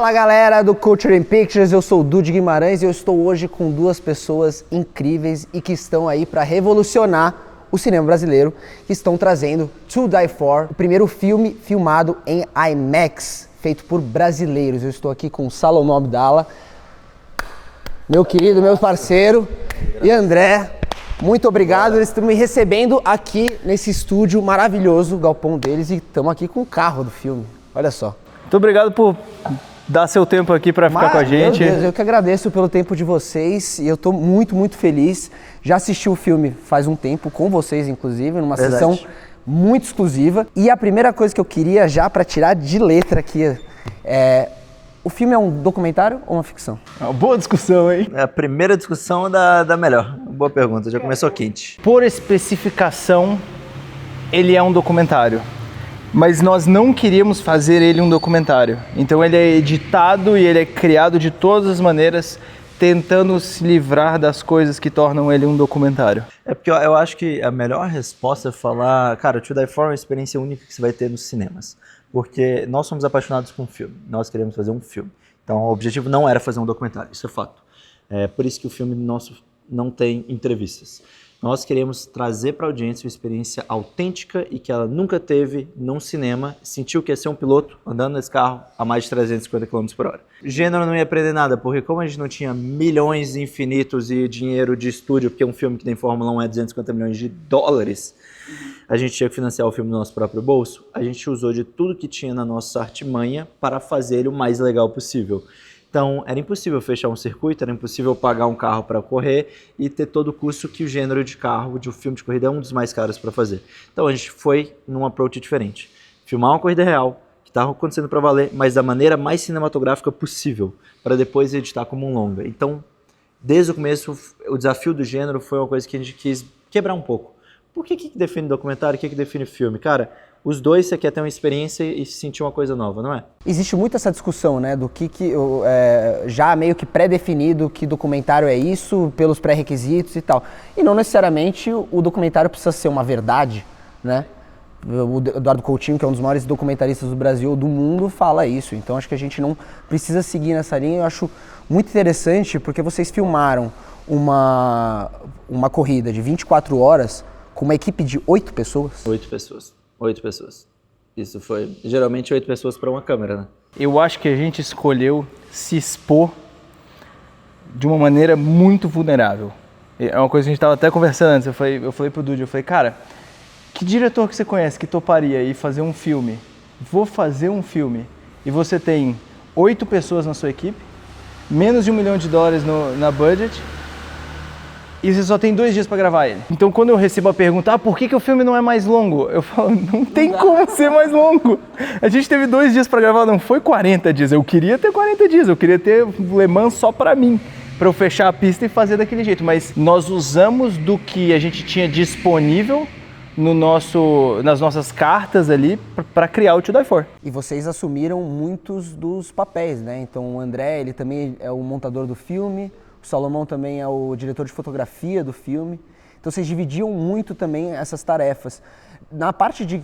Fala galera do Culture in Pictures, eu sou o Dude Guimarães e eu estou hoje com duas pessoas incríveis e que estão aí para revolucionar o cinema brasileiro, que estão trazendo To Die For, o primeiro filme filmado em IMAX, feito por brasileiros. Eu estou aqui com o Salomão Abdala, meu querido, meu parceiro, e André. Muito obrigado, eles estão me recebendo aqui nesse estúdio maravilhoso, o galpão deles, e estamos aqui com o carro do filme, olha só. Muito obrigado por dar seu tempo aqui para ficar com a gente. Meu Deus, eu que agradeço pelo tempo de vocês e eu estou muito feliz. Já assisti o filme faz um tempo, com vocês inclusive, numa sessão muito exclusiva. E a primeira coisa que eu queria já para tirar de letra aqui é... O filme é um documentário ou uma ficção? É uma boa discussão, hein? É a primeira discussão da melhor. Boa pergunta, já começou quente. Por especificação, ele é um documentário. Mas nós não queríamos fazer ele um documentário. Então ele é editado e ele é criado de todas as maneiras, tentando se livrar das coisas que tornam ele um documentário. É porque eu acho que a melhor resposta é falar... Cara, To Die For é uma experiência única que você vai ter nos cinemas. Porque nós somos apaixonados com filme, nós queremos fazer um filme. Então o objetivo não era fazer um documentário, isso é fato. É por isso que o filme nosso não tem entrevistas. Nós queremos trazer para a audiência uma experiência autêntica e que ela nunca teve num cinema, sentiu que ia ser um piloto andando nesse carro a mais de 350 km por hora. Gênero não ia aprender nada, porque como a gente não tinha milhões infinitos e dinheiro de estúdio, porque um filme que tem Fórmula 1 é 250 milhões de dólares, a gente tinha que financiar o filme do nosso próprio bolso, a gente usou de tudo que tinha na nossa artimanha para fazer ele o mais legal possível. Então, era impossível fechar um circuito, era impossível pagar um carro para correr e ter todo o custo que o gênero de carro, de um filme de corrida, é um dos mais caros para fazer. Então, a gente foi num approach diferente. Filmar uma corrida real, que estava acontecendo para valer, mas da maneira mais cinematográfica possível, para depois editar como um longa. Então, desde o começo, o desafio do gênero foi uma coisa que a gente quis quebrar um pouco. Por que define documentário? O que define filme? Cara, os dois você quer ter uma experiência e sentir uma coisa nova, não é? Existe muito essa discussão, né, do que já meio que pré-definido que documentário é isso, pelos pré-requisitos e tal. E não necessariamente o documentário precisa ser uma verdade, né? O Eduardo Coutinho, que é um dos maiores documentaristas do Brasil ou do mundo, fala isso. Então acho que a gente não precisa seguir nessa linha. Eu acho muito interessante porque vocês filmaram uma corrida de 24 horas com uma equipe de 8 pessoas. 8 pessoas. 8 pessoas. Isso foi geralmente 8 pessoas para uma câmera, né? Eu acho que a gente escolheu se expor de uma maneira muito vulnerável. É uma coisa que a gente estava até conversando antes. Eu falei pro Dude, cara, que diretor que você conhece que toparia ir fazer um filme? Vou fazer um filme. E você tem 8 pessoas na sua equipe, menos de $1 milhão na budget, e você só tem 2 dias para gravar ele. Então quando eu recebo a pergunta, por que o filme não é mais longo? Eu falo, não tem como ser mais longo. A gente teve 2 dias para gravar, não foi 40 dias. Eu queria ter 40 dias, eu queria ter Le Mans só para mim, para eu fechar a pista e fazer daquele jeito. Mas nós usamos do que a gente tinha disponível nas nossas cartas ali para criar o To Die For. E vocês assumiram muitos dos papéis, né? Então o André, ele também é o montador do filme, o Salomão também é o diretor de fotografia do filme. Então vocês dividiam muito também essas tarefas. Na parte de,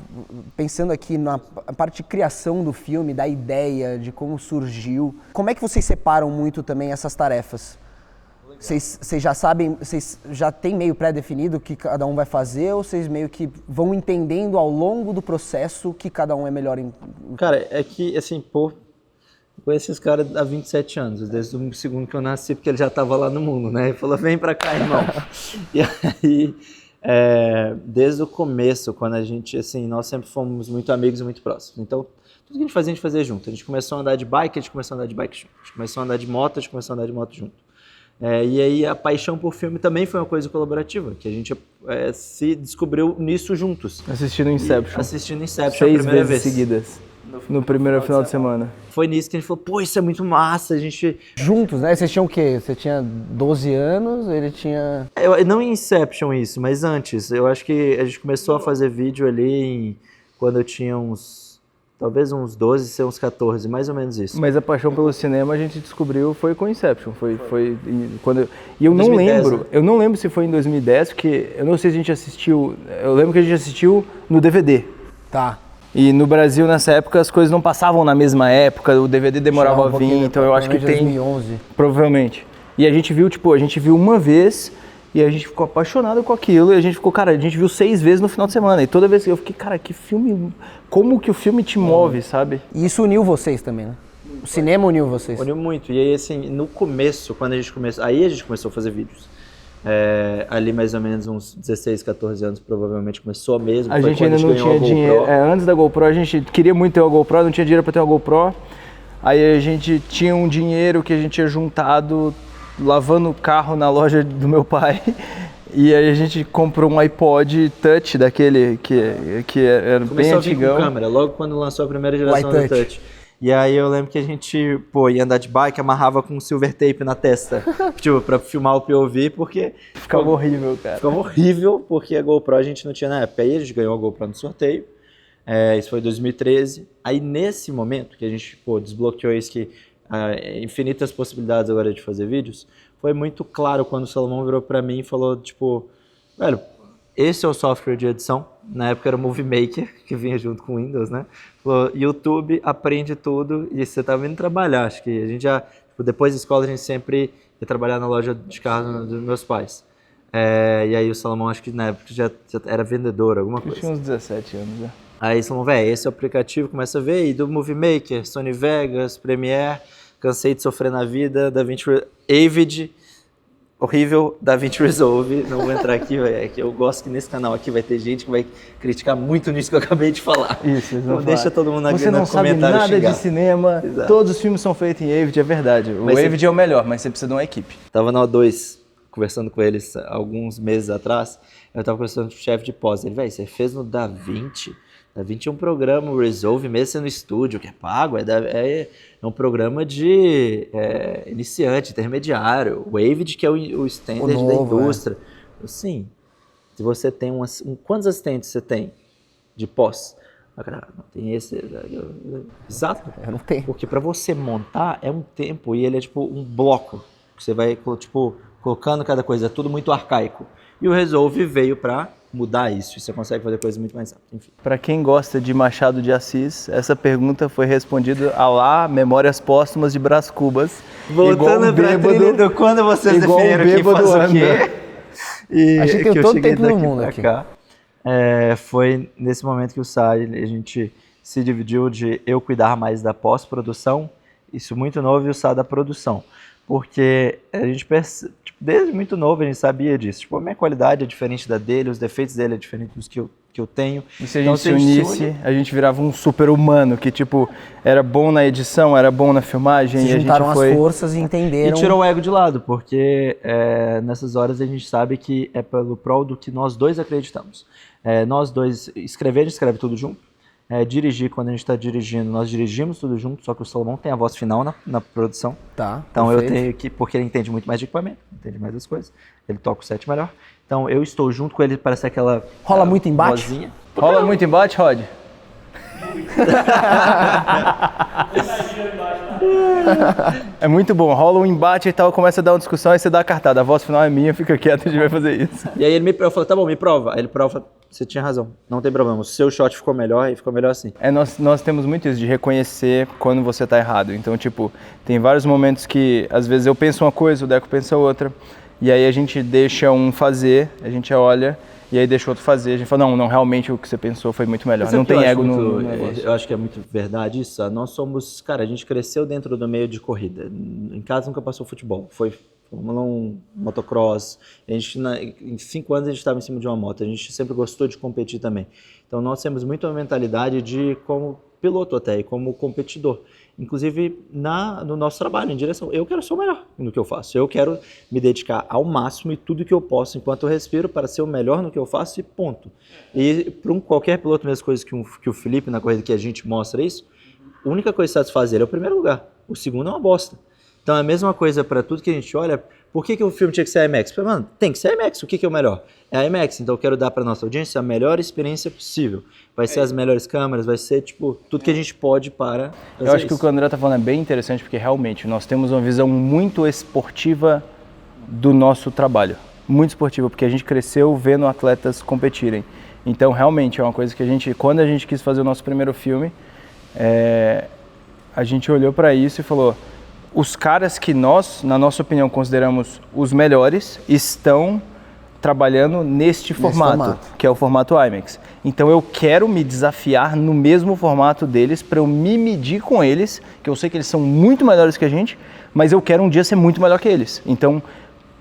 pensando aqui na parte de criação do filme, da ideia, de como surgiu, como é que vocês separam muito também essas tarefas? Vocês já sabem, vocês já têm meio pré-definido o que cada um vai fazer ou vocês meio que vão entendendo ao longo do processo que cada um é melhor em... Cara, é que assim, conheço esse cara há 27 anos, desde o segundo que eu nasci, porque ele já estava lá no mundo, né? Ele falou, vem pra cá, irmão. E aí, desde o começo, quando a gente, assim, nós sempre fomos muito amigos e muito próximos. Então, tudo que a gente fazia junto. A gente começou a andar de bike, a gente começou a andar de bike junto. A gente começou a andar de moto, a gente começou a andar de moto junto. E aí a paixão por filme também foi uma coisa colaborativa, que a gente se descobriu nisso juntos. Assistindo Inception. Assistindo Inception 6 a primeira vezes vez. seguidas. No primeiro final de semana. Foi nisso que a gente falou, isso é muito massa, a gente... Juntos, né? Vocês tinham o quê? Você tinha 12 anos, ele tinha... Não em Inception isso, mas antes. Eu acho que a gente começou a fazer vídeo ali quando eu tinha talvez uns 12, uns 14, mais ou menos isso. Mas a paixão pelo cinema a gente descobriu foi com Inception, foi quando e eu não 2010, lembro, né? Eu não lembro se foi em 2010, porque eu não sei se a gente assistiu, eu lembro que a gente assistiu no DVD. Tá. E no Brasil, nessa época, as coisas não passavam na mesma época, o DVD demorava a vir, então eu acho que tem... 2011. Provavelmente. E a gente viu uma vez e a gente ficou apaixonado com aquilo e a gente ficou, cara, a gente viu 6 vezes no final de semana. E toda vez que eu fiquei, cara, que filme, como que o filme te move, sabe? E isso uniu vocês também, né? O cinema uniu vocês. Uniu muito. E aí, assim, no começo, quando a gente começou, aí a gente começou a fazer vídeos. Ali mais ou menos uns 16, 14 anos provavelmente começou mesmo. A gente ainda não tinha dinheiro. Antes da GoPro, a gente queria muito ter uma GoPro, não tinha dinheiro para ter uma GoPro. Aí a gente tinha um dinheiro que a gente tinha juntado lavando o carro na loja do meu pai. E aí a gente comprou um iPod Touch daquele que era bem antigão. Com câmera, logo quando lançou a primeira geração do Touch. E aí eu lembro que a gente, ia andar de bike, amarrava com silver tape na testa, tipo, pra filmar o POV, porque... Ficava horrível, cara. Ficava horrível, porque a GoPro a gente não tinha na época. Aí a gente ganhou a GoPro no sorteio, isso foi em 2013. Aí nesse momento que a gente, desbloqueou isso, que infinitas possibilidades agora de fazer vídeos, foi muito claro quando o Salomão virou pra mim e falou, tipo, velho, esse é o software de edição. Na época era o Movie Maker, que vinha junto com o Windows, né? Falou, YouTube, aprende tudo e você tá vindo trabalhar. Acho que a gente já, depois da escola, a gente sempre ia trabalhar na loja de carro dos meus pais. E aí o Salomão, acho que na época já era vendedor, alguma coisa. Eu tinha uns 17 anos, né? Aí o Salomão, velho, esse é o aplicativo, começa a ver, e do Movie Maker, Sony Vegas, Premiere, cansei de sofrer na vida, DaVinci, Avid, horrível, DaVinci Resolve, não vou entrar aqui, é que eu gosto que nesse canal aqui vai ter gente que vai criticar muito nisso que eu acabei de falar. Isso, então deixa todo mundo Você não sabe nada xingar. De cinema, Exato. Todos os filmes são feitos em Avid, é verdade. O Avid é o melhor, mas você precisa de uma equipe. Tava na O2, conversando com eles alguns meses atrás, eu tava conversando com o chefe de pós, ele, velho, você fez no DaVinci? DaVinci é um programa, o Resolve, mesmo sendo estúdio, que é pago, é um programa de iniciante, intermediário. O Avid, que é o standard da indústria. Assim, se você tem quantos assistentes você tem de pós? Não tem esse. Exato. Eu não tenho. Porque para você montar é um tempo e ele é tipo um bloco. Que você vai, tipo, colocando cada coisa, é tudo muito arcaico. E o Resolve veio para mudar isso, e você consegue fazer coisas muito mais rápido, enfim. Para quem gosta de Machado de Assis, essa pergunta foi respondida lá Memórias Póstumas de Brás Cubas. Voltando para trilha do quando vocês definiram quem faz o quê. E a gente tem todo o tempo do mundo aqui. Foi nesse momento que a gente se dividiu de eu cuidar mais da pós-produção, isso muito novo, e o Sá da produção. Porque a gente desde muito novo a gente sabia disso. Tipo, a minha qualidade é diferente da dele, os defeitos dele é diferente dos que eu tenho. E se a gente se unisse, a gente virava um super-humano que, tipo, era bom na edição, era bom na filmagem. Se juntaram as forças e entenderam. E tirou o ego de lado, porque nessas horas a gente sabe que é pelo prol do que nós dois acreditamos. Nós dois, escrever, a gente escreve tudo junto. Dirigir, quando a gente está dirigindo, nós dirigimos tudo junto, só que o Salomão tem a voz final na produção. Tá. Então perfeito. Eu tenho que, porque ele entende muito mais de equipamento, entende mais das coisas, ele toca o set melhor. Então eu estou junto com ele, parece aquela. Rola muito embate? Vozinha. Rola muito embate, Rod? É muito bom, rola um embate e tal, começa a dar uma discussão, aí você dá a cartada, a voz final é minha, fica quieto, a gente vai fazer isso. E aí eu falo, tá bom, me prova. Aí ele prova, você tinha razão, não tem problema, o seu shot ficou melhor e ficou melhor assim. Nós temos muito isso de reconhecer quando você tá errado, então tipo, tem vários momentos que às vezes eu penso uma coisa, o Deco pensa outra, e aí a gente deixa um fazer, a gente olha, e aí deixa o outro fazer, a gente fala, não, realmente o que você pensou foi muito melhor, não tem ego no negócio. Eu acho que é muito verdade isso, nós somos, cara, a gente cresceu dentro do meio de corrida, em casa nunca passou futebol, foi Fórmula 1, motocross, em 5 anos a gente estava em cima de uma moto, a gente sempre gostou de competir também. Então nós temos muito a mentalidade de como piloto até, e como competidor. Inclusive no nosso trabalho, em direção, eu quero ser o melhor no que eu faço, eu quero me dedicar ao máximo e tudo que eu posso enquanto eu respiro para ser o melhor no que eu faço e ponto. E para qualquer piloto, mesmas coisas que o Felipe na corrida que a gente mostra isso, a única coisa que satisfaz ele é o primeiro lugar, o segundo é uma bosta. Então é a mesma coisa para tudo que a gente olha. Por que o filme tinha que ser IMAX? Mano, tem que ser IMAX. O que é o melhor? É IMAX. Então eu quero dar para nossa audiência a melhor experiência possível. Vai ser as melhores câmeras, vai ser tipo tudo que a gente pode para fazer. Eu acho que o que o André tá falando é bem interessante, porque realmente nós temos uma visão muito esportiva do nosso trabalho. Muito esportiva, porque a gente cresceu vendo atletas competirem. Então, realmente, é uma coisa que quando a gente quis fazer o nosso primeiro filme, a gente olhou para isso e falou, os caras que nós, na nossa opinião, consideramos os melhores, estão trabalhando neste formato, que é o formato IMAX. Então eu quero me desafiar no mesmo formato deles para eu me medir com eles, que eu sei que eles são muito melhores que a gente, mas eu quero um dia ser muito melhor que eles. Então,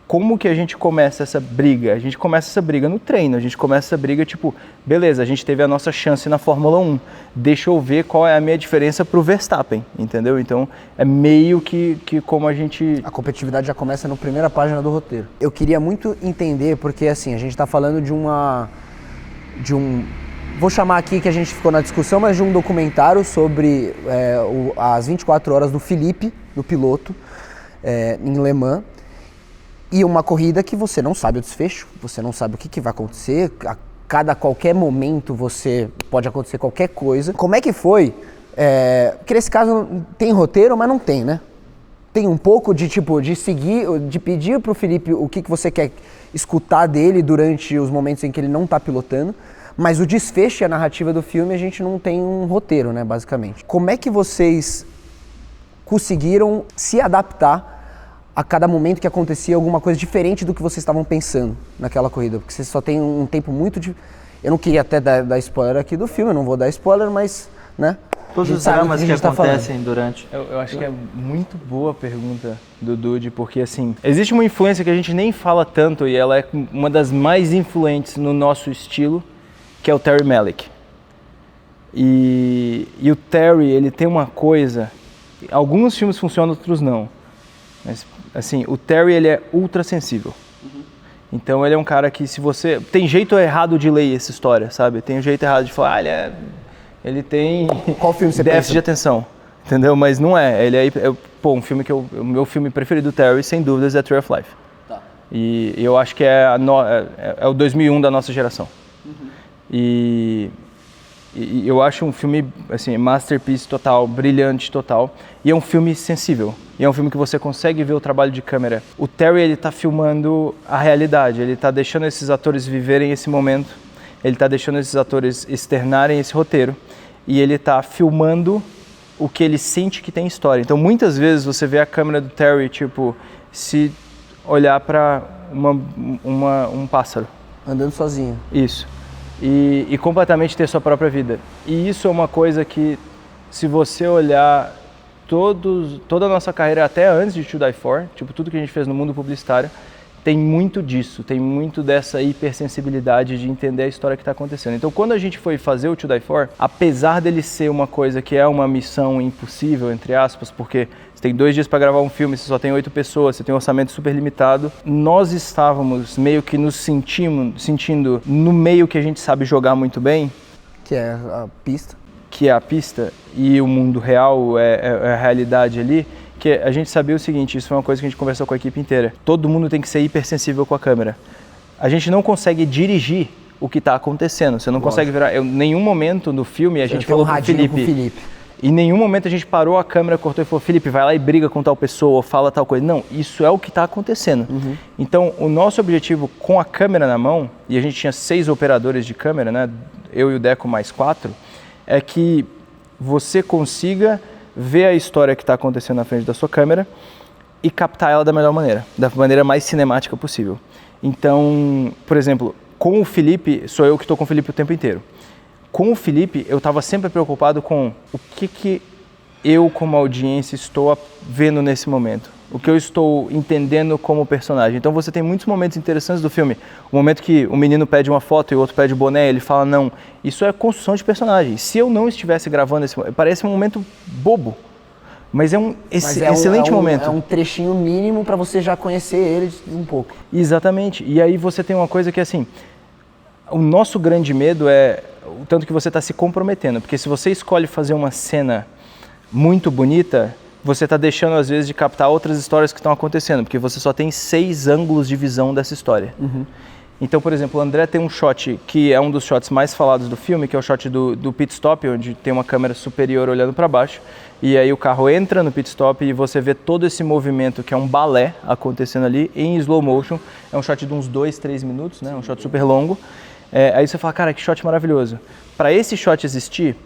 como que a gente começa essa briga? A gente começa essa briga no treino, a gente começa essa briga tipo, beleza, a gente teve a nossa chance na Fórmula 1, deixa eu ver qual é a minha diferença pro Verstappen, entendeu? Então é meio que como a gente... A competitividade já começa na primeira página do roteiro. Eu queria muito entender, porque assim, a gente tá falando de um... Vou chamar aqui que a gente ficou na discussão, mas de um documentário sobre as 24 horas do Felipe, do piloto, em Le Mans. E uma corrida que você não sabe o desfecho, você não sabe o que vai acontecer, qualquer momento pode acontecer qualquer coisa. Como é que foi? Porque nesse caso tem roteiro, mas não tem, né? Tem um pouco de seguir, de pedir pro Felipe o que você quer escutar dele durante os momentos em que ele não tá pilotando, mas o desfecho e a narrativa do filme a gente não tem um roteiro, né, basicamente. Como é que vocês conseguiram se adaptar a cada momento que acontecia alguma coisa diferente do que vocês estavam pensando naquela corrida? Porque você só tem um tempo muito... Eu não queria até dar spoiler aqui do filme, eu não vou dar spoiler, mas, né? Todos os dramas que acontecem durante... Eu acho que é muito boa a pergunta do Dude, porque assim, existe uma influência que a gente nem fala tanto e ela é uma das mais influentes no nosso estilo, que é o Terry Malick. E o Terry, ele tem uma coisa... Alguns filmes funcionam, outros não. Mas, assim, o Terry, ele é ultra sensível. Então, ele é um cara que, se você... Tem jeito errado de ler essa história, sabe? Tem um jeito errado de falar, ele tem... Qual filme você déficit pensa? de atenção, entendeu? Mas não é. Ele é... um filme que o meu filme preferido do Terry, sem dúvidas, é Tree of Life. Tá. E eu acho que é o 2001 da nossa geração. E eu acho um filme, assim, masterpiece total, brilhante total. E é um filme sensível. E é um filme que você consegue ver o trabalho de câmera. O Terry, ele tá filmando a realidade. Ele tá deixando esses atores viverem esse momento. Ele tá deixando esses atores externarem esse roteiro. E ele tá filmando o que ele sente que tem história. Então, muitas vezes, você vê a câmera do Terry, tipo, se olhar para um pássaro. Andando sozinho. Isso. E completamente ter sua própria vida. E isso é uma coisa que, se você olhar toda a nossa carreira, até antes de To Die For, tipo, tudo que a gente fez no mundo publicitário, tem muito disso, tem muito dessa hipersensibilidade de entender a história que está acontecendo. Então, quando a gente foi fazer o To Die For, apesar dele ser uma coisa que é uma missão impossível, entre aspas, porque você tem 2 dias para gravar um filme, você só tem 8 pessoas, você tem um orçamento super limitado, nós estávamos meio que nos sentindo no meio que a gente sabe jogar muito bem, que é a pista. Que é a pista, e o mundo real é a realidade ali, que a gente sabia o seguinte, isso foi uma coisa que a gente conversou com a equipe inteira, todo mundo tem que ser hipersensível com a câmera. A gente não consegue dirigir o que está acontecendo, você não consegue virar... Em nenhum momento no filme a gente falou pro Felipe. Em nenhum momento a gente parou a câmera, cortou e falou, Felipe, vai lá e briga com tal pessoa, ou fala tal coisa. Não, isso é o que está acontecendo. Então, o nosso objetivo com a câmera na mão, e a gente tinha 6 operadores de câmera, né, eu e o Deco mais 4, é que você consiga ver a história que está acontecendo na frente da sua câmera e captar ela da melhor maneira, da maneira mais cinemática possível. Então, por exemplo, com o Felipe, sou eu que estou com o Felipe o tempo inteiro. Com o Felipe, eu estava sempre preocupado com o que eu, como audiência, estou vendo nesse momento. O que eu estou entendendo como personagem. Então você tem muitos momentos interessantes do filme. O momento que o menino pede uma foto e o outro pede o boné, ele fala não. Isso é construção de personagem. Se eu não estivesse gravando esse momento, parece um momento bobo. Mas é um excelente momento. É um trechinho mínimo para você já conhecer ele um pouco. Exatamente. E aí você tem uma coisa que assim, o nosso grande medo é o tanto que você está se comprometendo. Porque se você escolhe fazer uma cena muito bonita, você está deixando às vezes de captar outras histórias que estão acontecendo, porque você só tem 6 ângulos de visão dessa história. Então, por exemplo, o André tem um shot que é um dos shots mais falados do filme, que é o shot do pit stop, onde tem uma câmera superior olhando para baixo, e aí o carro entra no pit stop e você vê todo esse movimento, que é um balé acontecendo ali, em slow motion. É um shot de uns 2, 3 minutos, né? Um shot super longo. Aí você fala, cara, que shot maravilhoso. Para esse shot existir,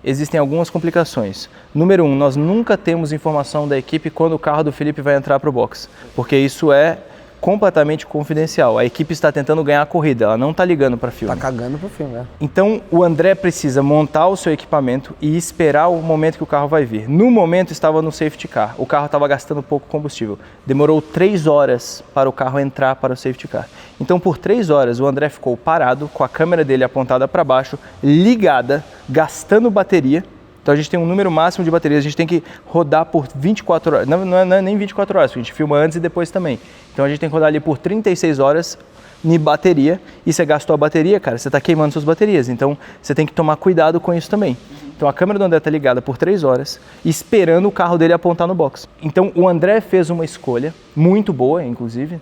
existem algumas complicações. Número 1, nós nunca temos informação da equipe quando o carro do Felipe vai entrar para o box, porque isso é completamente confidencial. A equipe está tentando ganhar a corrida, ela não está ligando para filme. Tá cagando pro filme, né? Então, o André precisa montar o seu equipamento e esperar o momento que o carro vai vir. No momento, estava no safety car. O carro estava gastando pouco combustível. Demorou 3 horas para o carro entrar para o safety car. Então, por 3 horas, o André ficou parado, com a câmera dele apontada para baixo, ligada, gastando bateria. Então, a gente tem um número máximo de baterias. A gente tem que rodar por 24 horas. Não é nem 24 horas, porque a gente filma antes e depois também. Então, a gente tem que rodar ali por 36 horas em bateria, e você gastou a bateria, cara, você está queimando suas baterias, então você tem que tomar cuidado com isso também. Então a câmera do André está ligada por 3 horas, esperando o carro dele apontar no box. Então o André fez uma escolha, muito boa inclusive,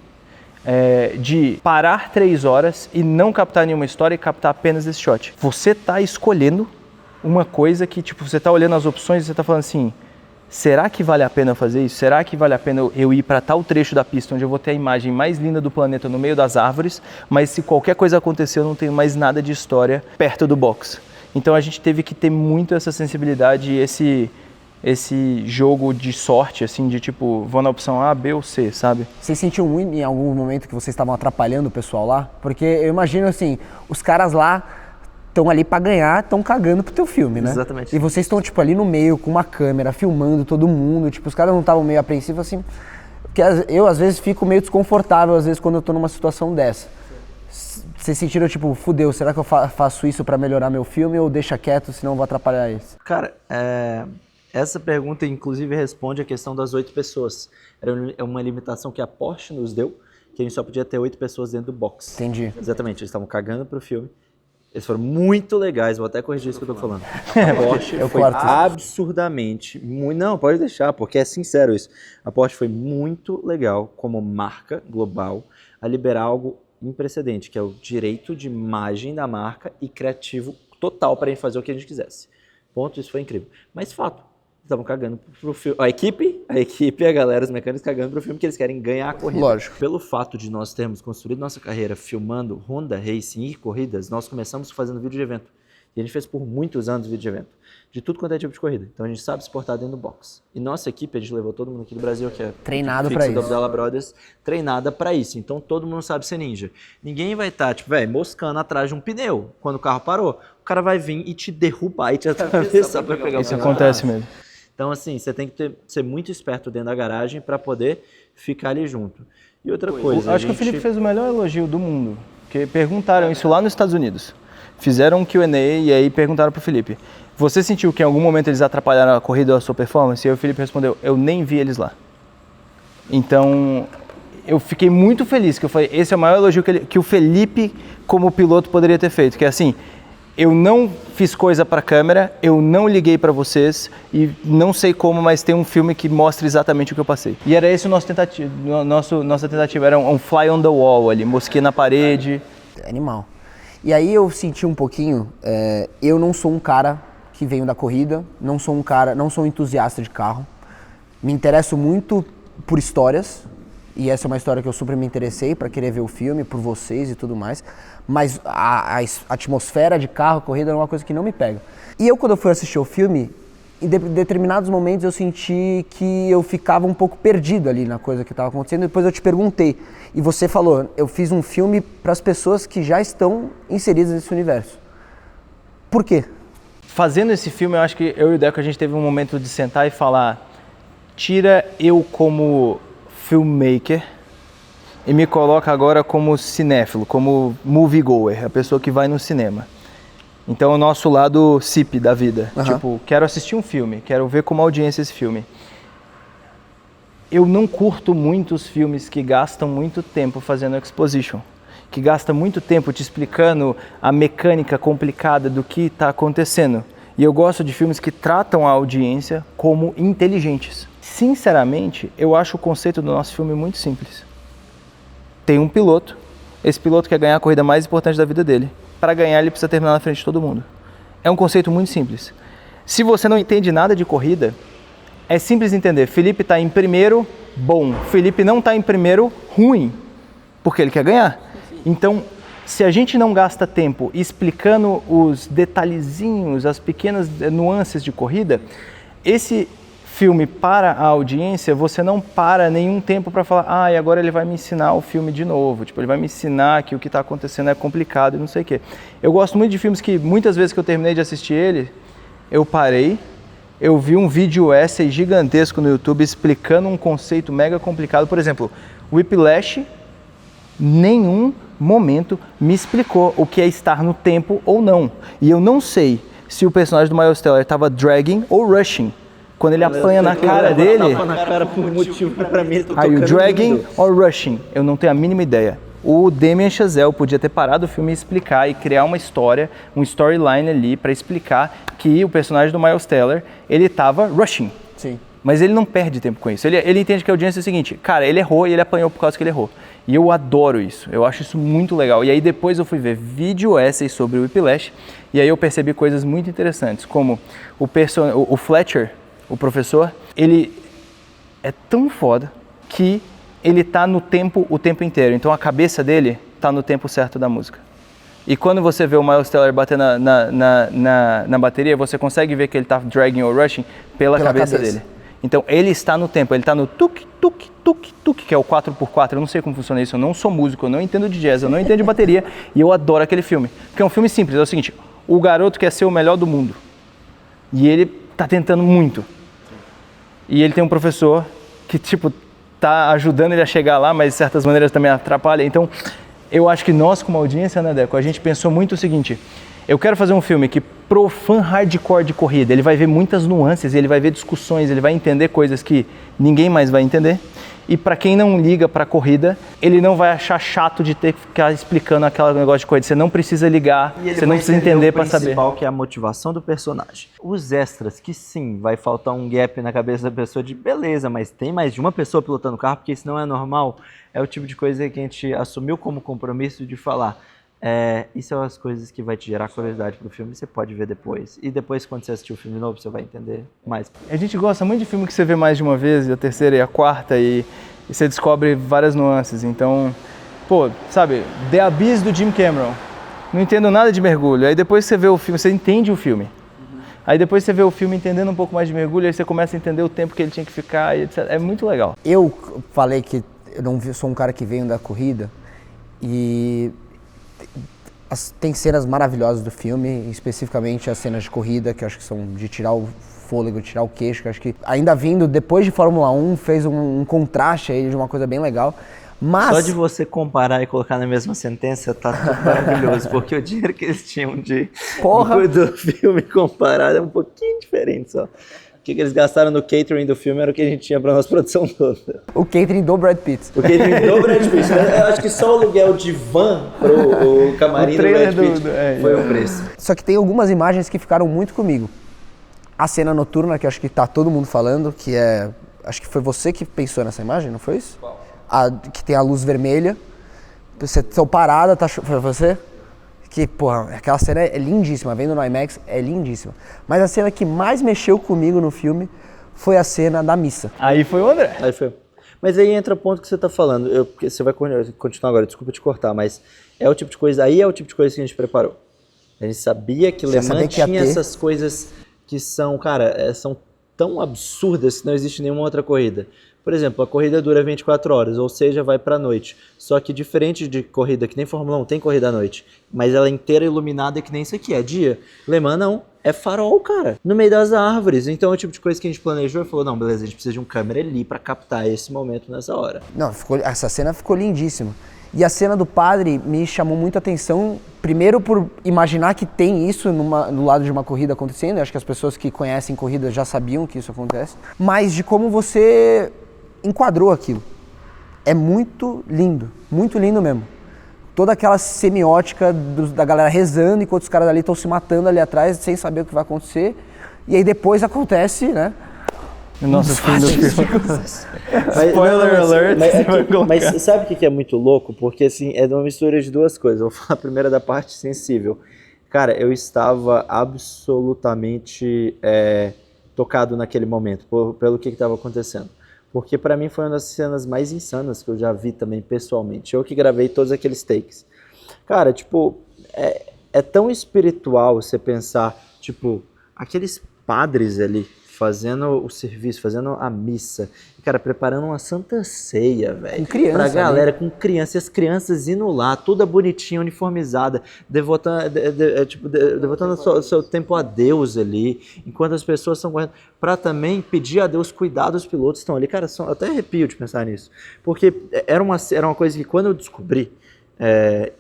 de parar 3 horas e não captar nenhuma história e captar apenas esse shot. Você está escolhendo uma coisa que, tipo, você está olhando as opções e você está falando assim, será que vale a pena fazer isso? Será que vale a pena eu ir para tal trecho da pista onde eu vou ter a imagem mais linda do planeta no meio das árvores, mas se qualquer coisa acontecer eu não tenho mais nada de história perto do box? Então a gente teve que ter muito essa sensibilidade e esse jogo de sorte, assim, de tipo, vou na opção A, B ou C, sabe? Vocês sentiam muito em algum momento que vocês estavam atrapalhando o pessoal lá? Porque eu imagino assim, os caras lá estão ali pra ganhar, estão cagando pro teu filme, né? Exatamente. E vocês estão, tipo, ali no meio, com uma câmera, filmando todo mundo, tipo, os caras não estavam meio apreensivos, assim, porque eu, às vezes, fico meio desconfortável, às vezes, quando eu tô numa situação dessa. Vocês sentiram, tipo, fudeu, será que eu faço isso pra melhorar meu filme ou deixa quieto, senão eu vou atrapalhar eles? Cara, essa pergunta, inclusive, responde a questão das 8 pessoas. Era uma limitação que a Porsche nos deu, que a gente só podia ter 8 pessoas dentro do box. Entendi. Exatamente, eles estavam cagando pro filme. Eles foram muito legais, vou até corrigir isso que eu tô falando. A Porsche foi absurdamente... Não, pode deixar, porque é sincero isso. A Porsche foi muito legal como marca global a liberar algo imprecedente, que é o direito de imagem da marca e criativo total para a gente fazer o que a gente quisesse. Ponto, isso foi incrível. Mas fato, estavam cagando pro filme. A equipe, a galera, os mecânicos cagando pro filme, que eles querem ganhar a corrida. Lógico. Pelo fato de nós termos construído nossa carreira filmando Honda Racing e corridas, nós começamos fazendo vídeo de evento. E a gente fez por muitos anos vídeo de evento. De tudo quanto é tipo de corrida. Então a gente sabe se portar dentro do box. E nossa equipe, a gente levou todo mundo aqui do Brasil, que é treinado para isso. Do Abdala Brothers, treinada para isso. Então todo mundo sabe ser ninja. Ninguém vai estar, tipo, moscando atrás de um pneu. Quando o carro parou, o cara vai vir e te derrubar e te atravessar para pegar o Isso acontece mesmo. Então, assim, você tem que ser muito esperto dentro da garagem para poder ficar ali junto. E outra coisa... Acho que o Felipe fez o melhor elogio do mundo, porque perguntaram isso lá nos Estados Unidos. Fizeram um Q&A e aí perguntaram pro Felipe, você sentiu que em algum momento eles atrapalharam a corrida ou a sua performance? E aí o Felipe respondeu, eu nem vi eles lá. Então, eu fiquei muito feliz, que eu falei, esse é o maior elogio que o Felipe, como piloto, poderia ter feito, que é assim... Eu não fiz coisa para a câmera, eu não liguei para vocês e não sei como, mas tem um filme que mostra exatamente o que eu passei. E era esse o nossa tentativa, era um fly on the wall ali, mosquinha na parede. Animal. E aí eu senti um pouquinho, eu não sou um cara que venho da corrida, não sou um entusiasta de carro, me interesso muito por histórias, e essa é uma história que eu super me interessei para querer ver o filme, por vocês e tudo mais, mas a atmosfera de carro, corrida, é uma coisa que não me pega. E eu, quando eu fui assistir o filme, em determinados momentos eu senti que eu ficava um pouco perdido ali na coisa que estava acontecendo, depois eu te perguntei, e você falou, eu fiz um filme para as pessoas que já estão inseridas nesse universo. Por quê? Fazendo esse filme, eu acho que eu e o Deco, a gente teve um momento de sentar e falar, tira eu como filmmaker e me coloca agora como cinéfilo, como moviegoer, a pessoa que vai no cinema. Então, o nosso lado CIP da vida. Uhum. Tipo, quero assistir um filme, quero ver como audiência esse filme. Eu não curto muito os filmes que gastam muito tempo fazendo exposition, que gasta muito tempo te explicando a mecânica complicada do que está acontecendo. E eu gosto de filmes que tratam a audiência como inteligentes. Sinceramente, eu acho o conceito do nosso filme muito simples. Tem um piloto, esse piloto quer ganhar a corrida mais importante da vida dele. Para ganhar, ele precisa terminar na frente de todo mundo. É um conceito muito simples. Se você não entende nada de corrida, é simples entender. Felipe está em primeiro, bom. Felipe não está em primeiro, ruim. Porque ele quer ganhar. Então, se a gente não gasta tempo explicando os detalhezinhos, as pequenas nuances de corrida, esse filme para a audiência, você não para nenhum tempo para falar, e agora ele vai me ensinar o filme de novo, tipo, ele vai me ensinar que o que está acontecendo é complicado e não sei o quê. Eu gosto muito de filmes que muitas vezes que eu terminei de assistir ele, eu parei, eu vi um vídeo essay gigantesco no YouTube explicando um conceito mega complicado. Por exemplo, Whiplash, nenhum momento me explicou o que é estar no tempo ou não. E eu não sei se o personagem do Miles Teller estava dragging ou rushing. Quando ele apanha na cara dele... na cara por um motivo que pra mim ele tá Are you tocando dragging lindo. or rushing? Eu não tenho a mínima ideia. O Damien Chazelle podia ter parado o filme e explicar e criar uma história, um storyline ali para explicar que o personagem do Miles Teller, ele tava rushing. Sim. Mas ele não perde tempo com isso. Ele entende que a audiência é o seguinte, cara, ele errou e ele apanhou por causa que ele errou. E eu adoro isso, eu acho isso muito legal. E aí depois eu fui ver vídeo essays sobre o Whiplash e aí eu percebi coisas muito interessantes, como o Fletcher, o professor, ele é tão foda que ele tá no tempo o tempo inteiro. Então a cabeça dele tá no tempo certo da música. E quando você vê o Miles Teller bater na bateria, você consegue ver que ele tá dragging ou rushing pela cabeça dele. Então ele está no tempo, ele está no tuk, tuk, tuk, tuk, que é o 4x4, eu não sei como funciona isso, eu não sou músico, eu não entendo de jazz, eu não entendo de bateria, e eu adoro aquele filme. Porque é um filme simples, é o seguinte, o garoto quer ser o melhor do mundo, e ele tá tentando muito. E ele tem um professor que, tipo, tá ajudando ele a chegar lá, mas de certas maneiras também atrapalha. Então, eu acho que nós, como audiência, né, Deco, a gente pensou muito o seguinte, eu quero fazer um filme que, pro fã hardcore de corrida, ele vai ver muitas nuances, ele vai ver discussões, ele vai entender coisas que ninguém mais vai entender. E para quem não liga para corrida, ele não vai achar chato de ter que ficar explicando aquele negócio de corrida. Você não precisa ligar, você não precisa entender para saber. O principal que é a motivação do personagem. Os extras, que sim, vai faltar um gap na cabeça da pessoa de beleza, mas tem mais de uma pessoa pilotando o carro, porque isso não é normal. É o tipo de coisa que a gente assumiu como compromisso de falar. Isso são as coisas que vai te gerar curiosidade pro filme, você pode ver depois. E depois, quando você assistir o filme novo, você vai entender mais. A gente gosta muito de filme que você vê mais de uma vez, e a terceira e a quarta, e você descobre várias nuances. Então, pô, sabe, The Abyss do Jim Cameron. Não entendo nada de mergulho. Aí depois você vê o filme, você entende o filme. Aí depois você vê o filme entendendo um pouco mais de mergulho, aí você começa a entender o tempo que ele tinha que ficar, e etc. É muito legal. Eu falei que eu não sou um cara que veio da corrida, e tem cenas maravilhosas do filme, especificamente as cenas de corrida, que eu acho que são de tirar o fôlego, tirar o queixo, que eu acho que ainda vindo depois de Fórmula 1 fez um contraste aí de uma coisa bem legal. Mas... Só de você comparar e colocar na mesma sentença tá tudo maravilhoso, porque o dinheiro que eles tinham do filme comparado é um pouquinho diferente só. O que eles gastaram no catering do filme era o que a gente tinha pra nossa produção toda. O catering do Brad Pitt. O catering do Brad Pitt. Eu acho que só o aluguel de van pro camarim do Brad Pitt foi o preço. Só que tem algumas imagens que ficaram muito comigo. A cena noturna, que acho que tá todo mundo falando, que é... Acho que foi você que pensou nessa imagem, não foi isso? Qual? Que tem a luz vermelha. Você tá parada, foi você? Que, porra, aquela cena é lindíssima, vendo no IMAX é lindíssima. Mas a cena que mais mexeu comigo no filme foi a cena da missa. Aí foi o André. Aí foi. Mas aí entra o ponto que você tá falando. Você vai continuar agora, desculpa te cortar, mas é o tipo de coisa que a gente preparou. A gente sabia que Le Mans tinha essas coisas que são, cara, são tão absurdas que não existe nenhuma outra corrida. Por exemplo, a corrida dura 24 horas, ou seja, vai pra noite. Só que diferente de corrida, que nem Fórmula 1, tem corrida à noite. Mas ela é inteira iluminada, que nem isso aqui, é dia. Le Mans não, é farol, cara. No meio das árvores. Então é o tipo de coisa que a gente planejou e falou, não, beleza, a gente precisa de um câmera ali pra captar esse momento nessa hora. Não, essa cena ficou lindíssima. E a cena do padre me chamou muito a atenção, primeiro por imaginar que tem isso no lado de uma corrida acontecendo. Eu acho que as pessoas que conhecem corrida já sabiam que isso acontece. Mas de como você enquadrou aquilo. É muito lindo mesmo. Toda aquela semiótica da galera rezando enquanto os caras ali estão se matando ali atrás sem saber o que vai acontecer. E aí depois acontece, né? O nosso fim do filme. Spoiler alert. Mas sabe o que é muito louco? Porque assim, é uma mistura de duas coisas. Eu vou falar primeiro da parte sensível. Cara, eu estava absolutamente tocado naquele momento, pelo que estava acontecendo. Porque pra mim foi uma das cenas mais insanas que eu já vi também pessoalmente. Eu que gravei todos aqueles takes. Cara, tipo, é tão espiritual você pensar, tipo, aqueles padres ali fazendo o serviço, fazendo a missa, cara, preparando uma santa ceia, velho. Com criança, pra galera, né? com criança, e as crianças indo lá, toda bonitinha, uniformizada, devotando o seu tempo a Deus ali, enquanto as pessoas estão correndo, pra também pedir a Deus cuidar dos pilotos que estão ali. Cara, eu até arrepio de pensar nisso, porque era uma coisa que quando eu descobri,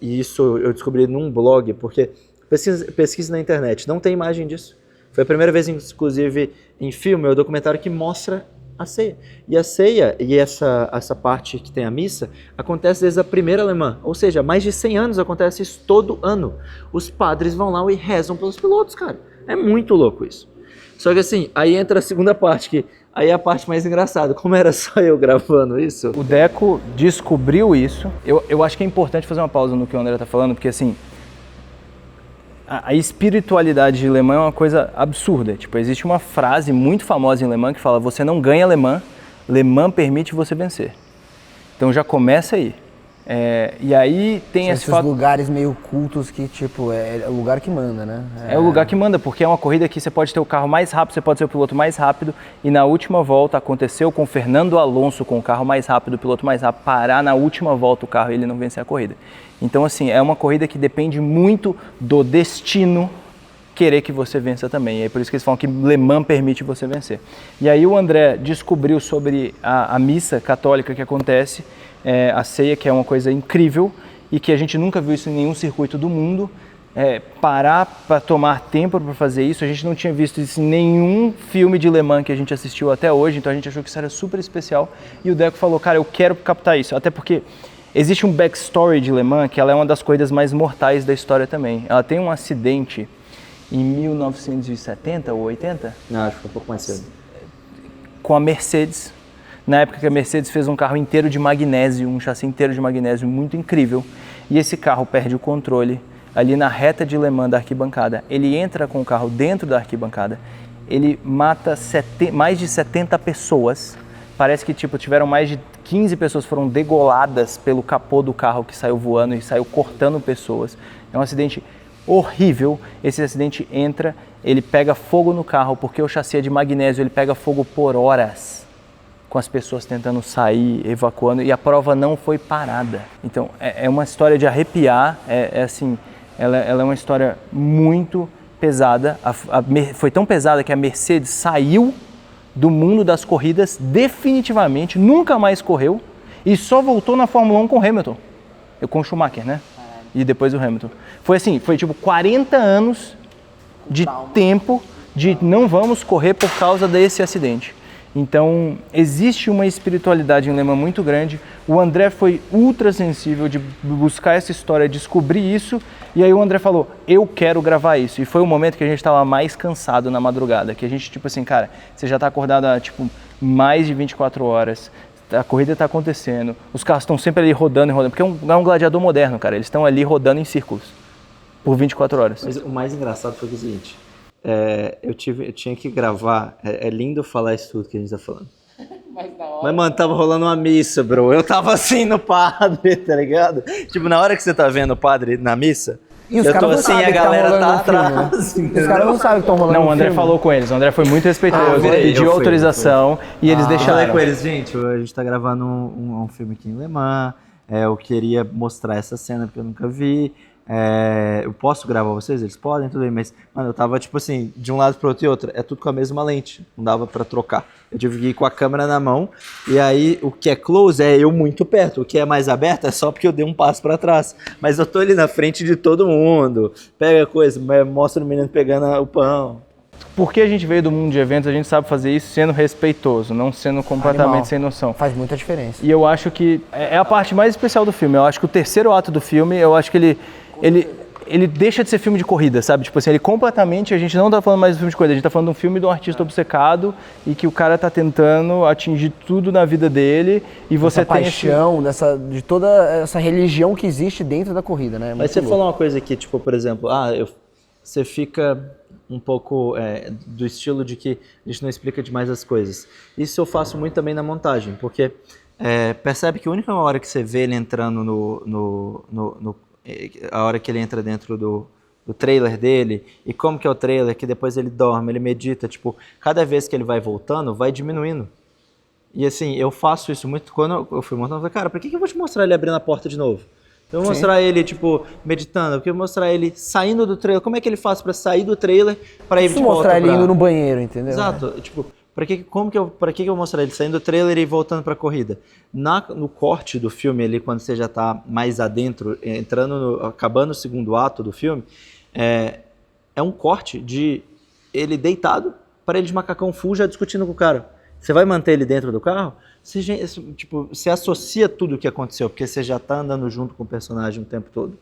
e isso eu descobri num blog, porque pesquisa na internet, não tem imagem disso. Foi a primeira vez, inclusive, em filme, o documentário que mostra a ceia. E a ceia, e essa parte que tem a missa, acontece desde a primeira alemã. Ou seja, há mais de 100 anos acontece isso todo ano. Os padres vão lá e rezam pelos pilotos, cara. É muito louco isso. Só que assim, aí entra a segunda parte, que aí é a parte mais engraçada. Como era só eu gravando isso... O Deco descobriu isso. Eu acho que é importante fazer uma pausa no que o André tá falando, porque assim... A espiritualidade de Le Mans é uma coisa absurda. Tipo, existe uma frase muito famosa em Le Mans que fala: você não ganha Le Mans, Le Mans permite você vencer. Então já começa aí. E aí tem esses lugares meio cultos que, tipo, é o lugar que manda, né? É o lugar que manda, porque é uma corrida que você pode ter o carro mais rápido, você pode ser o piloto mais rápido, e na última volta aconteceu com o Fernando Alonso com o carro mais rápido, o piloto mais rápido, parar na última volta o carro e ele não vencer a corrida. Então, assim, é uma corrida que depende muito do destino querer que você vença também. E é por isso que eles falam que Le Mans permite você vencer. E aí o André descobriu sobre a missa católica que acontece, a ceia, que é uma coisa incrível e que a gente nunca viu isso em nenhum circuito do mundo. Parar para tomar tempo para fazer isso, a gente não tinha visto isso em nenhum filme de Le Mans que a gente assistiu até hoje, então a gente achou que isso era super especial. E o Deco falou: cara, eu quero captar isso, até porque existe um backstory de Le Mans, que ela é uma das corridas mais mortais da história também. Ela tem um acidente em 1970 ou 80? Não, acho que foi um pouco mais cedo. Com a Mercedes. Na época que a Mercedes fez um carro inteiro de magnésio, um chassi inteiro de magnésio muito incrível. E esse carro perde o controle ali na reta de Le Mans da arquibancada. Ele entra com o carro dentro da arquibancada, ele mata mais de 70 pessoas. Parece que tiveram mais de 15 pessoas foram degoladas pelo capô do carro que saiu voando e saiu cortando pessoas. É um acidente horrível. Esse acidente entra, ele pega fogo no carro, porque o chassi é de magnésio, ele pega fogo por horas, com as pessoas tentando sair, evacuando, e a prova não foi parada. Então, é uma história de arrepiar, assim, ela é uma história muito pesada. Foi tão pesada que a Mercedes saiu do mundo das corridas definitivamente, nunca mais correu, e só voltou na Fórmula 1 com o Hamilton, com o Schumacher, né? E depois o Hamilton. Foi assim, foi tipo 40 anos de tempo de não vamos correr por causa desse acidente. Então, existe uma espiritualidade em Le Mans muito grande. O André foi ultra sensível de buscar essa história, descobrir isso, e aí o André falou: eu quero gravar isso. E foi o momento que a gente estava mais cansado na madrugada, que a gente, tipo assim, cara, você já está acordado há, tipo, mais de 24 horas, a corrida está acontecendo, os carros estão sempre ali rodando e rodando, porque é um gladiador moderno, cara, eles estão ali rodando em círculos por 24 horas. Mas o mais engraçado foi o seguinte: eu tinha que gravar. É lindo falar isso tudo que a gente tá falando. Mas, mano, tava rolando uma missa, bro. Eu tava assim no padre, tá ligado? Tipo, na hora que você tá vendo o padre na missa, E os eu tô caras não assim, sabem a que tá galera rolando tá um filme, atrás. né? Os caras não sabem que estão rolando Não, um o André filme. falou com eles, o André foi muito respeitoso, pediu autorização e eles Eu deixaram. falei com eles: gente, a gente tá gravando um filme aqui em Le Mans, eu queria mostrar essa cena porque eu nunca vi. Eu posso gravar vocês? Eles podem, tudo bem, mas, mano, eu tava, tipo assim, de um lado pro outro e outro, é tudo com a mesma lente, não dava pra trocar. Eu tive que ir com a câmera na mão, e aí o que é close é eu muito perto, o que é mais aberto é só porque eu dei um passo pra trás, mas eu tô ali na frente de todo mundo, pega coisa, mostra o menino pegando o pão. Porque a gente veio do mundo de eventos, a gente sabe fazer isso sendo respeitoso, não sendo completamente Animal. sem noção. Faz muita diferença. E eu acho que é a parte mais especial do filme. Eu acho que o terceiro ato do filme, eu acho que ele deixa de ser filme de corrida, sabe? Tipo assim, ele completamente, a gente não tá falando mais de filme de corrida, a gente tá falando de um filme de um artista obcecado e que o cara tá tentando atingir tudo na vida dele e você Essa tem paixão, de toda essa religião que existe dentro da corrida, né? Mas você falou uma coisa aqui, tipo, por exemplo, você fica um pouco do estilo de que a gente não explica demais as coisas. Isso eu faço muito também na montagem, porque percebe que a única hora que você vê ele entrando a hora que ele entra dentro do trailer dele, e como que é o trailer, que depois ele dorme, ele medita, tipo, cada vez que ele vai voltando, vai diminuindo. E assim, eu faço isso muito quando eu fui montando, eu falei, cara, por que eu vou te mostrar ele abrindo a porta de novo? Eu vou mostrar ele, tipo, meditando, eu vou mostrar ele saindo do trailer, como é que ele faz pra sair do trailer pra ir de volta mostrar ele indo no banheiro, entendeu? Exato, tipo, pra que eu vou mostrar ele saindo do trailer e voltando pra corrida? No corte do filme ali, quando você já tá mais adentro, acabando o segundo ato do filme, é um corte de ele deitado, parede de macacão full, já discutindo com o cara. Você vai manter ele dentro do carro? Você associa tudo o que aconteceu, porque você já está andando junto com o personagem o tempo todo.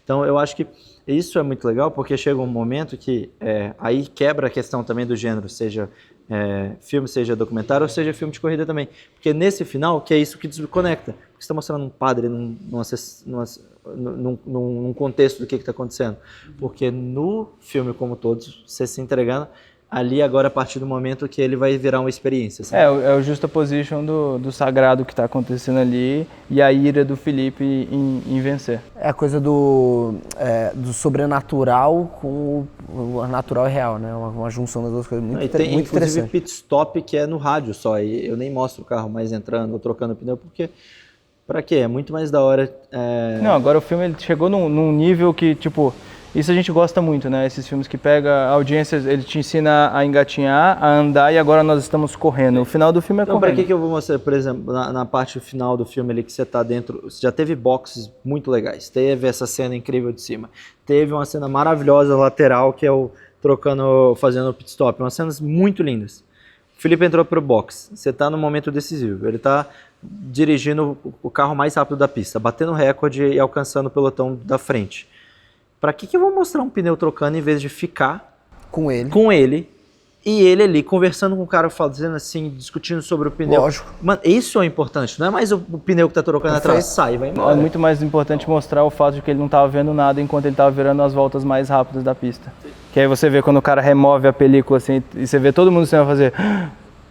Então, eu acho que isso é muito legal, porque chega um momento que aí quebra a questão também do gênero, seja filme, seja documentário, ou seja filme de corrida também. Porque nesse final, que é isso que desconecta. Porque você está mostrando um padre num contexto do que está acontecendo. Porque no filme como todos, você se entregando, ali agora a partir do momento que ele vai virar uma experiência. Sabe? É o juxtaposition do sagrado que está acontecendo ali e a ira do Felipe em vencer. É a coisa do sobrenatural com o natural e real, né? Uma junção das duas coisas muito, tem, muito inclusive, interessante. pit stop que é no rádio só, e eu nem mostro o carro mais entrando ou trocando pneu, porque pra quê? É muito mais da hora. Não, agora o filme ele chegou num nível que, tipo, isso a gente gosta muito, né? Esses filmes que pega a audiência, ele te ensina a engatinhar, a andar e agora nós estamos correndo. O final do filme é então, correndo. Pra que eu vou mostrar, por exemplo, na parte final do filme ali que você tá dentro, você já teve boxes muito legais, teve essa cena incrível de cima, teve uma cena maravilhosa lateral que é o fazendo o pit stop, umas cenas muito lindas. O Felipe entrou pro box, você tá no momento decisivo, ele tá dirigindo o carro mais rápido da pista, batendo recorde e alcançando o pelotão da frente. Pra que eu vou mostrar um pneu trocando em vez de ficar com ele e ele ali conversando com o cara, fazendo assim, discutindo sobre o pneu? Lógico. Mano, isso é importante, não é mais o pneu que tá trocando atrás, sai, vai embora. É muito mais importante mostrar o fato de que ele não estava vendo nada enquanto ele estava virando as voltas mais rápidas da pista. Que aí você vê quando o cara remove a película assim, e você vê todo mundo sem fazer...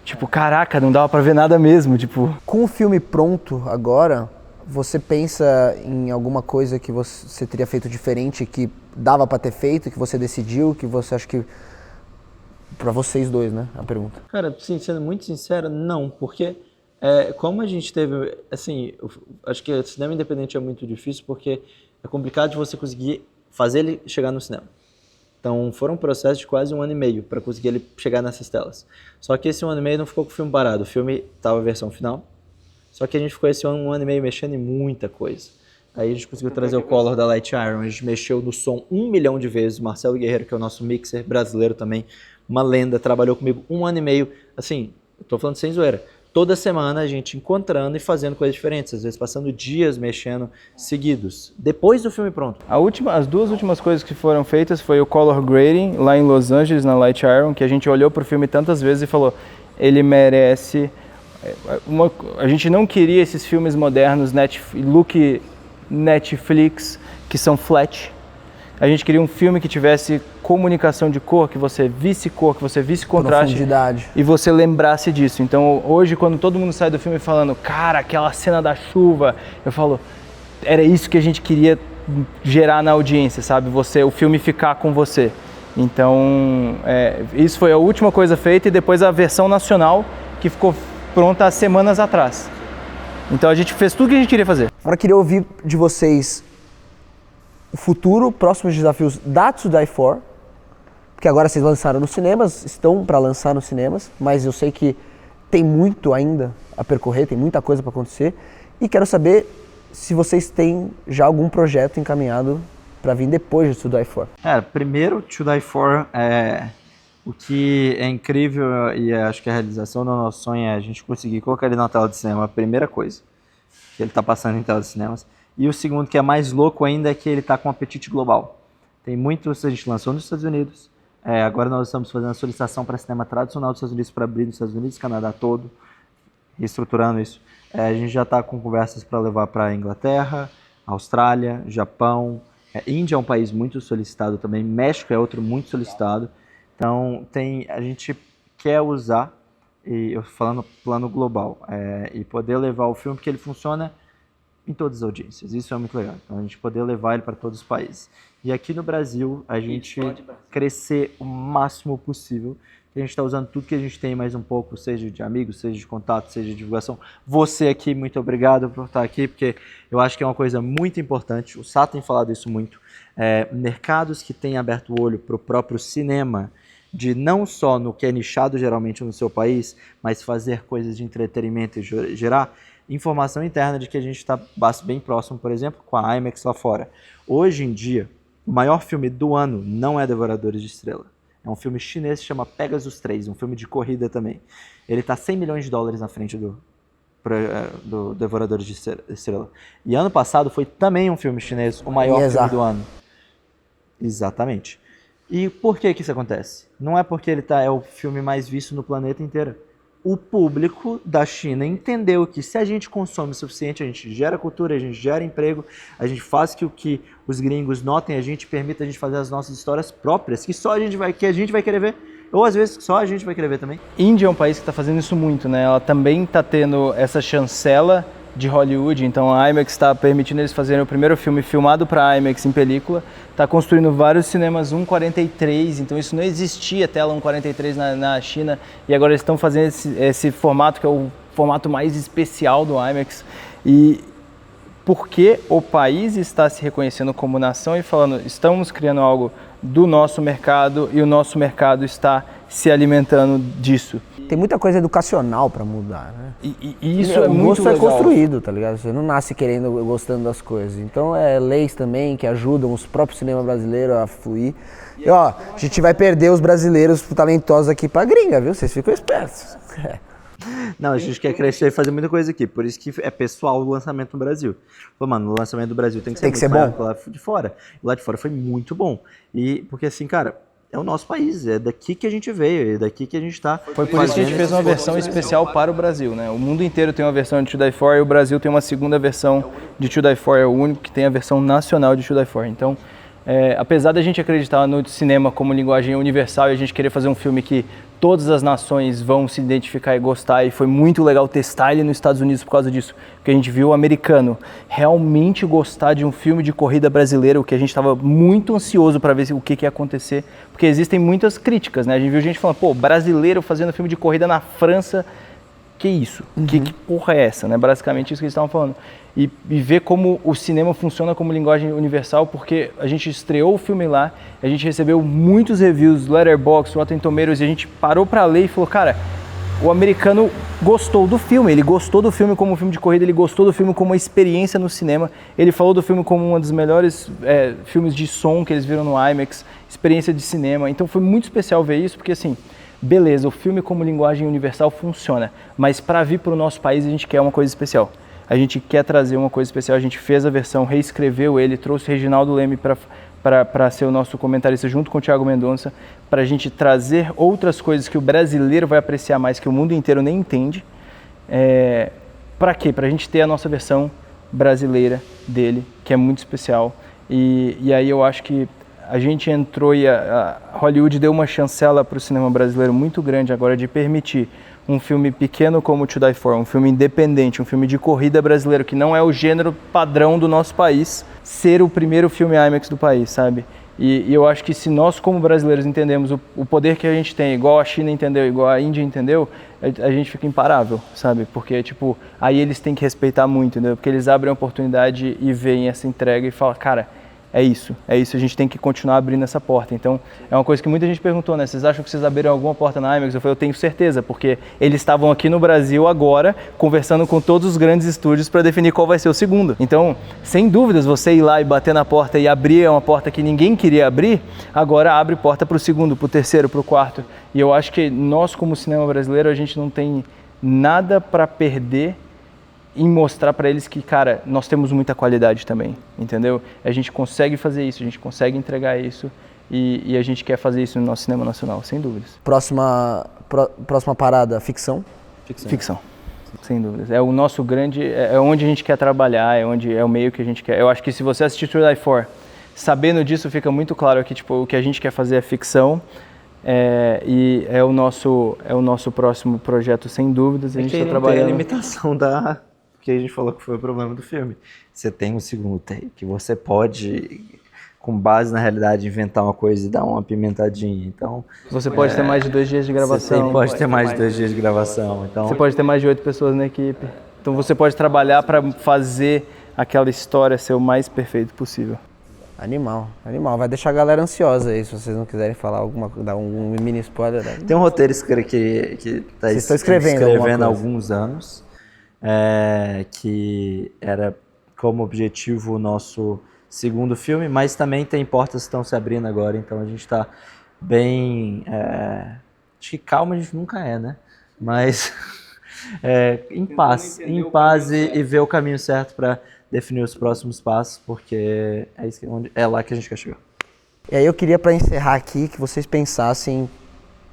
Tipo, caraca, não dava pra ver nada mesmo, tipo... Com o filme pronto agora, você pensa em alguma coisa que você teria feito diferente, que dava pra ter feito, que você decidiu, que você acha que... Pra vocês dois, né, a pergunta. Cara, sim, sendo muito sincero, não, porque como a gente teve, assim, acho que o cinema independente é muito difícil porque é complicado de você conseguir fazer ele chegar no cinema. Então, foram um processo de quase 1 ano e meio para conseguir ele chegar nessas telas. Só que esse 1 ano e meio não ficou com o filme parado. O filme estava a versão final, só que a gente ficou esse 1 ano e meio mexendo em muita coisa. Aí a gente conseguiu trazer o Color da Light Iron, a gente mexeu no som 1 milhão de vezes. Marcelo Guerreiro, que é o nosso mixer brasileiro também, uma lenda, trabalhou comigo 1 ano e meio. Assim, eu tô falando sem zoeira. Toda semana a gente encontrando e fazendo coisas diferentes, às vezes passando dias mexendo seguidos, depois do filme pronto. As duas últimas coisas que foram feitas foi o color grading lá em Los Angeles, na Light Iron, que a gente olhou pro filme tantas vezes e falou, ele merece... A gente não queria esses filmes modernos, look Netflix, que são flat. A gente queria um filme que tivesse comunicação de cor, que você visse contraste e você lembrasse disso. Então hoje, quando todo mundo sai do filme falando, cara, aquela cena da chuva, eu falo, era isso que a gente queria gerar na audiência, sabe? O filme ficar com você. Então, isso foi a última coisa feita e depois a versão nacional que ficou pronta há semanas atrás. Então a gente fez tudo o que a gente queria fazer. Agora eu queria ouvir de vocês o futuro, próximos desafios da To Die For, porque agora vocês lançaram nos cinemas, estão para lançar nos cinemas, mas eu sei que tem muito ainda a percorrer, tem muita coisa para acontecer, e quero saber se vocês têm já algum projeto encaminhado para vir depois de To Die For. Primeiro, To Die For, o que é incrível e acho que a realização do nosso sonho é a gente conseguir colocar ele na tela de cinema, a primeira coisa, que ele está passando em tela de cinemas. E o segundo, que é mais louco ainda, é que ele está com um apetite global. Tem muitos, a gente lançou nos Estados Unidos, agora nós estamos fazendo a solicitação para cinema tradicional dos Estados Unidos para abrir nos Estados Unidos, Canadá todo, reestruturando isso. A gente já está com conversas para levar para a Inglaterra, Austrália, Japão, Índia é um país muito solicitado também, México é outro muito solicitado. Então a gente quer usar, e eu falando plano global, e poder levar o filme, porque ele funciona em todas as audiências. Isso é muito legal. Então a gente poder levar ele para todos os países. E aqui no Brasil, a gente crescer o máximo possível. A gente está usando tudo que a gente tem mais um pouco, seja de amigos, seja de contato, seja de divulgação. Você aqui, muito obrigado por estar aqui, porque eu acho que é uma coisa muito importante. O Sá tem falado isso muito. Mercados que têm aberto o olho para o próprio cinema, de não só no que é nichado geralmente no seu país, mas fazer coisas de entretenimento e gerar informação interna de que a gente está bem próximo, por exemplo, com a IMAX lá fora. Hoje em dia, o maior filme do ano não é Devoradores de Estrela. É um filme chinês que chama Pegasus 3, um filme de corrida também. Ele está 100 milhões de dólares na frente do Devoradores de Estrela. E ano passado foi também um filme chinês, o maior filme do ano. Exatamente. E por que isso acontece? Não é porque ele é o filme mais visto no planeta inteiro. O público da China entendeu que se a gente consome o suficiente, a gente gera cultura, a gente gera emprego, a gente faz que o que os gringos notem, a gente permita a gente fazer as nossas histórias próprias, que só a gente vai querer ver, ou às vezes só a gente vai querer ver também. Índia é um país que está fazendo isso muito, né? Ela também está tendo essa chancela de Hollywood, então a IMAX está permitindo eles fazerem o primeiro filme filmado para a IMAX em película, está construindo vários cinemas 1:43, então isso não existia tela 1:43 na China, e agora eles estão fazendo esse formato que é o formato mais especial do IMAX, e porque o país está se reconhecendo como nação e falando, estamos criando algo do nosso mercado e o nosso mercado está se alimentando disso. Tem muita coisa educacional para mudar, né? E isso é muito legal. O gosto é construído, tá ligado? Você não nasce gostando das coisas. Então leis também que ajudam os próprios cinema brasileiro a fluir. E ó, a gente vai perder os brasileiros talentosos aqui pra gringa, viu? Vocês ficam espertos. Não, a gente quer crescer e fazer muita coisa aqui. Por isso que é pessoal o lançamento no Brasil. Falou, mano, o lançamento do Brasil tem que ser bom. Lá de fora. Lá de fora foi muito bom. E porque assim, cara, é o nosso país, é daqui que a gente veio, é daqui que a gente está. Foi por isso que a gente fez uma versão especial para o Brasil, né? O mundo inteiro tem uma versão de To Die For e o Brasil tem uma segunda versão de To Die For, é o único que tem a versão nacional de To Die For. Então, apesar da gente acreditar no cinema como linguagem universal e a gente querer fazer um filme que todas as nações vão se identificar e gostar, e foi muito legal testar ele nos Estados Unidos por causa disso, porque a gente viu o americano realmente gostar de um filme de corrida brasileiro, o que a gente estava muito ansioso para ver o que ia acontecer, porque existem muitas críticas, né? A gente viu gente falando, pô, brasileiro fazendo filme de corrida na França, que isso? Que porra é essa, né? Basicamente isso que eles estavam falando. E ver como o cinema funciona como linguagem universal, porque a gente estreou o filme lá, a gente recebeu muitos reviews, Letterboxd, Rotten Tomatoes, e a gente parou para ler e falou, cara, o americano gostou do filme, ele gostou do filme como um filme de corrida, ele gostou do filme como uma experiência no cinema, ele falou do filme como um dos melhores filmes de som que eles viram no IMAX, experiência de cinema, então foi muito especial ver isso, porque assim, beleza, o filme como linguagem universal funciona, mas para vir para o nosso país a gente quer uma coisa especial. A gente quer trazer uma coisa especial, a gente fez a versão, reescreveu ele, trouxe o Reginaldo Leme para ser o nosso comentarista junto com o Thiago Mendonça, para a gente trazer outras coisas que o brasileiro vai apreciar mais, que o mundo inteiro nem entende. Para quê? Para a gente ter a nossa versão brasileira dele, que é muito especial. E aí eu acho que a gente entrou e a Hollywood deu uma chancela para o cinema brasileiro muito grande agora de permitir um filme pequeno como To Die For, um filme independente, um filme de corrida brasileiro, que não é o gênero padrão do nosso país, ser o primeiro filme IMAX do país, sabe? E eu acho que se nós, como brasileiros, entendemos o poder que a gente tem, igual a China entendeu, igual a Índia entendeu, a gente fica imparável, sabe? Porque, tipo, aí eles têm que respeitar muito, entendeu? Porque eles abrem a oportunidade e veem essa entrega e falam, cara, é isso, a gente tem que continuar abrindo essa porta. Então, é uma coisa que muita gente perguntou, né? Vocês acham que vocês abriram alguma porta na IMAX? Eu falei, eu tenho certeza, porque eles estavam aqui no Brasil agora, conversando com todos os grandes estúdios para definir qual vai ser o segundo. Então, sem dúvidas, você ir lá e bater na porta e abrir uma porta que ninguém queria abrir, agora abre porta para o segundo, para o terceiro, para o quarto. E eu acho que nós, como cinema brasileiro, a gente não tem nada para perder em mostrar para eles que, cara, nós temos muita qualidade também, entendeu? A gente consegue fazer isso, a gente consegue entregar isso e a gente quer fazer isso no nosso cinema nacional, sem dúvidas. Próxima parada, ficção? Ficção, sem dúvidas. É o nosso grande, é onde a gente quer trabalhar, é o meio que a gente quer. Eu acho que se você assistir To Die For, sabendo disso, fica muito claro que tipo, o que a gente quer fazer é ficção. E é o nosso próximo projeto, sem dúvidas. A gente está trabalhando. Tem a limitação que a gente falou que foi o problema do filme. Você tem um segundo take, você pode, com base na realidade, inventar uma coisa e dar uma pimentadinha. Então, Você pode ter mais de 2 dias de gravação. Você pode ter mais de 2 dias de gravação. Então, Você pode ter mais de 8 pessoas na equipe. Então você pode trabalhar para fazer aquela história ser o mais perfeito possível. Animal. Vai deixar a galera ansiosa aí, se vocês não quiserem falar dar um mini spoiler. Né? tem um roteiro que tá Vocês estão escrevendo há alguma coisa. alguns anos, que era como objetivo o nosso segundo filme, mas também tem portas que estão se abrindo agora, então a gente está bem... acho que calma a gente nunca é, né? Mas em paz e ver o caminho certo para definir os próximos passos, porque é lá que a gente quer chegar. E aí eu queria, para encerrar aqui, que vocês pensassem em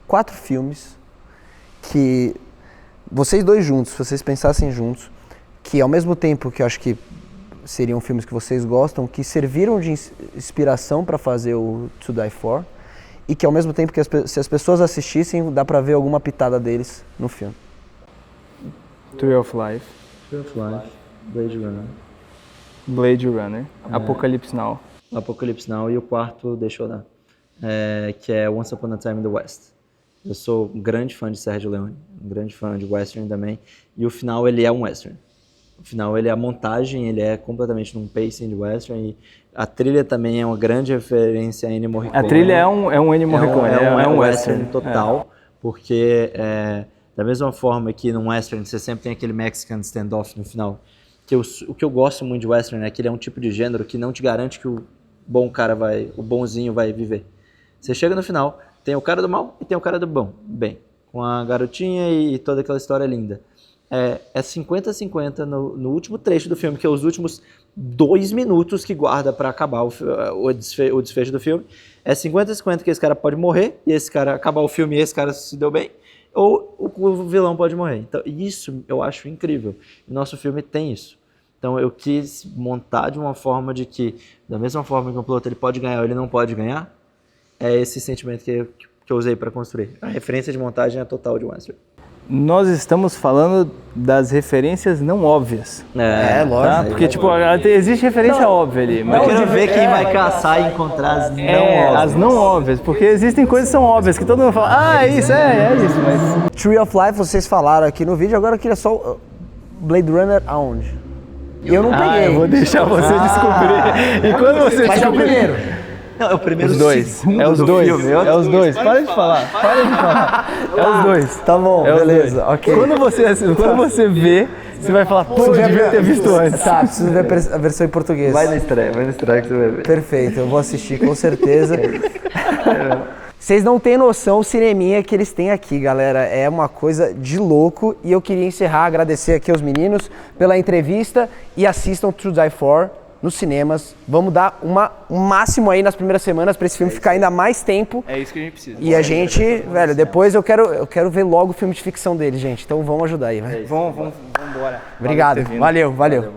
4 filmes que vocês dois juntos, se vocês pensassem juntos, que ao mesmo tempo que eu acho que seriam filmes que vocês gostam, que serviram de inspiração para fazer o To Die For, e que ao mesmo tempo que se as pessoas assistissem, dá para ver alguma pitada deles no filme. Tree of Life, Blade Runner. Blade Runner, Apocalypse Now. Apocalypse Now e o quarto, deixa eu dar, que é Once Upon a Time in the West. Eu sou um grande fã de Sergio Leone, um grande fã de western também, e o final ele é um western. O final ele é a montagem, ele é completamente num pacing de western, e a trilha também é uma grande referência a Ennio Morricone. A trilha é um Ennio Morricone, é um western total, porque da mesma forma que num western você sempre tem aquele Mexican standoff no final, o que eu gosto muito de western é que ele é um tipo de gênero que não te garante que o bonzinho vai viver. Você chega no final, tem o cara do mal e tem o cara do bem, com a garotinha e toda aquela história linda. É 50-50 no último trecho do filme, que é os últimos 2 minutos que guarda para acabar o desfecho do filme. É 50-50 que esse cara pode morrer e esse cara acabar o filme e esse cara se deu bem, ou o vilão pode morrer. Então, isso eu acho incrível. O nosso filme tem isso. Então, eu quis montar de uma forma de que, da mesma forma que o piloto ele pode ganhar ou ele não pode ganhar, é esse sentimento que eu usei para construir. A referência de montagem é total de western. Nós estamos falando das referências não óbvias. Lógico. Tá? Porque, existe referência óbvia ali. Mas Eu quero ver quem vai caçar e encontrar as não óbvias. as não óbvias, porque existem coisas que são óbvias, que todo mundo fala, é isso, mas... Tree of Life vocês falaram aqui no vídeo, agora eu queria só... Blade Runner aonde? Eu não peguei. Eu vou deixar você descobrir. E quando você Mas é o descobrir... primeiro. Não, é o primeiro Os dois. segundo É os do dois. filme. É os dois. Para de falar. É os dois. Tá bom, É os beleza, dois. ok. Quando você vê, você vai falar, pô, eu devia ter visto antes. Tá, preciso ver a versão em português. Vai na estreia que você vai ver. Perfeito, eu vou assistir com certeza. Vocês não têm noção o cineminha que eles têm aqui, galera. É uma coisa de louco. E eu queria encerrar, agradecer aqui aos meninos pela entrevista e assistam To Die For nos cinemas. Vamos dar um máximo aí nas primeiras semanas para esse filme ficar ainda mais tempo. É isso que a gente precisa. E a gente, velho, depois eu quero ver logo o filme de ficção dele, gente. Então vamos ajudar aí, vai. Vamos embora. Obrigado, valeu.